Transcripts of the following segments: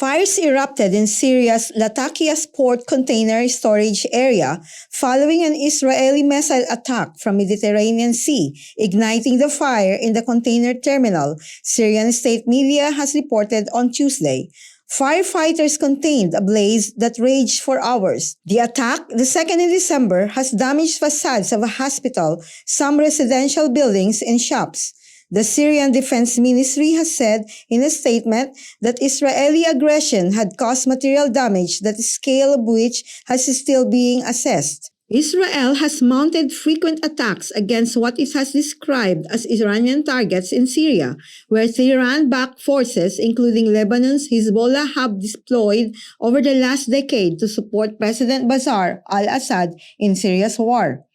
Fires erupted in Syria's Latakia's port container storage area following an Israeli missile attack from Mediterranean Sea, igniting the fire in the container terminal, Syrian state media has reported on Tuesday. Firefighters contained a blaze that raged for hours. The attack, the second in December, has damaged facades of a hospital, some residential buildings, and shops. The Syrian Defense Ministry has said in a statement that Israeli aggression had caused material damage, that the scale of which is still being assessed. Israel has mounted frequent attacks against what it has described as Iranian targets in Syria, where Tehran-backed forces, including Lebanon's Hezbollah, have deployed over the last decade to support President Bashar al-Assad in Syria's war.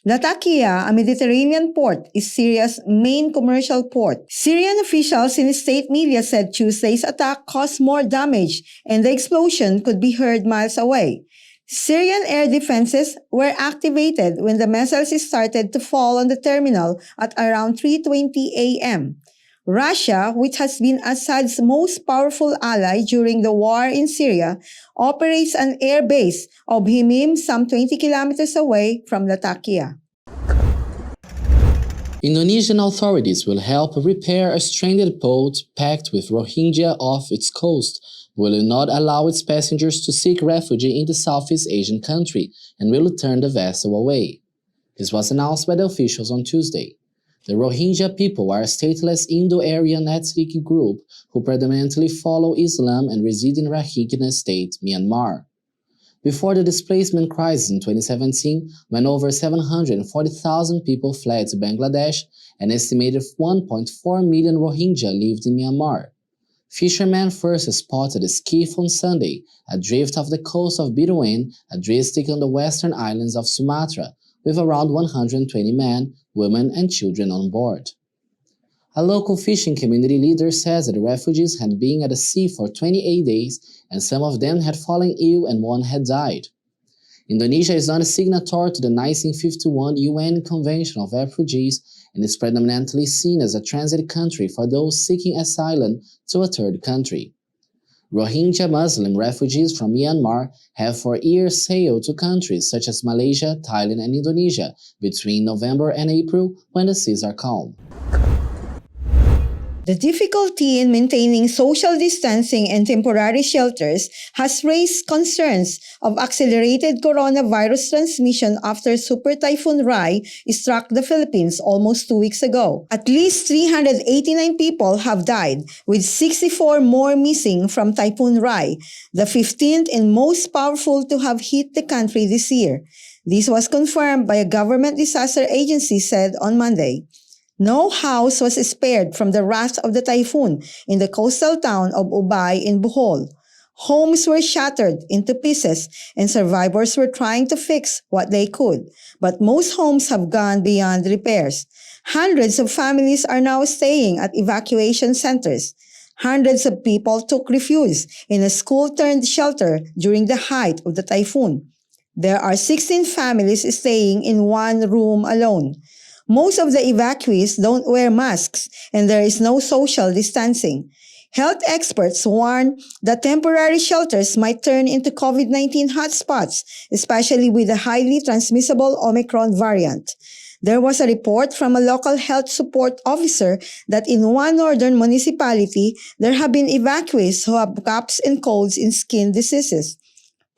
Latakia, a Mediterranean port, is Syria's main commercial port. Syrian officials in state media said Tuesday's attack caused more damage and the explosion could be heard miles away. Syrian air defenses were activated when the missiles started to fall on the terminal at around 3:20 a.m. Russia, which has been Assad's most powerful ally during the war in Syria, operates an air base of Himim some 20 kilometers away from Latakia. Indonesian authorities will help repair a stranded boat packed with Rohingya off its coast, will not allow its passengers to seek refuge in the Southeast Asian country, and will turn the vessel away. This was announced by the officials on Tuesday. The Rohingya people are a stateless Indo-Aryan ethnic group who predominantly follow Islam and reside in Rakhine State, Myanmar. Before the displacement crisis in 2017, when over 740,000 people fled to Bangladesh, an estimated 1.4 million Rohingya lived in Myanmar. Fishermen first spotted a skiff on Sunday adrift off the coast of Biroen, a district on the western islands of Sumatra, with around 120 men, women, and children on board. A local fishing community leader says that the refugees had been at the sea for 28 days and some of them had fallen ill and one had died. Indonesia is not a signatory to the 1951 UN Convention of Refugees and is predominantly seen as a transit country for those seeking asylum to a third country. Rohingya Muslim refugees from Myanmar have for years sailed to countries such as Malaysia, Thailand, and Indonesia between November and April when the seas are calm. The difficulty in maintaining social distancing and temporary shelters has raised concerns of accelerated coronavirus transmission after Super Typhoon Rai struck the Philippines almost 2 weeks ago. At least 389 people have died, with 64 more missing from Typhoon Rai, the 15th and most powerful to have hit the country this year. This was confirmed by a government disaster agency said on Monday. No house was spared from the wrath of the typhoon in the coastal town of Ubay in Bohol. Homes were shattered into pieces and survivors were trying to fix what they could, but most homes have gone beyond repairs. Hundreds of families are now staying at evacuation centers. Hundreds of people took refuge in a school-turned-shelter during the height of the typhoon. There are 16 families staying in one room alone. Most of the evacuees don't wear masks and there is no social distancing. Health experts warn that temporary shelters might turn into COVID-19 hotspots, especially with the highly transmissible Omicron variant. There was a report from a local health support officer that in one northern municipality, there have been evacuees who have coughs and colds in skin diseases.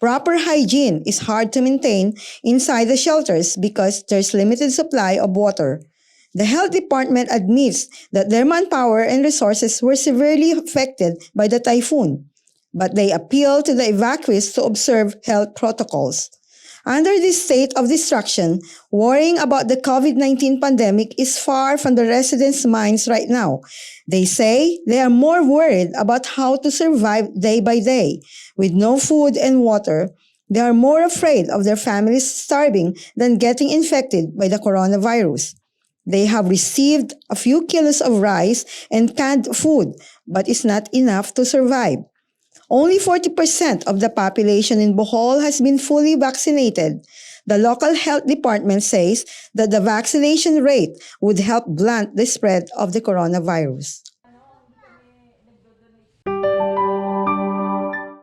Proper hygiene is hard to maintain inside the shelters because there's limited supply of water. The health department admits that their manpower and resources were severely affected by the typhoon, but they appeal to the evacuees to observe health protocols. Under this state of destruction, worrying about the COVID-19 pandemic is far from the residents' minds right now. They say they are more worried about how to survive day by day. With no food and water, they are more afraid of their families starving than getting infected by the coronavirus. They have received a few kilos of rice and canned food, but it's not enough to survive. Only 40% of the population in Bohol has been fully vaccinated. The local health department says that the vaccination rate would help blunt the spread of the coronavirus.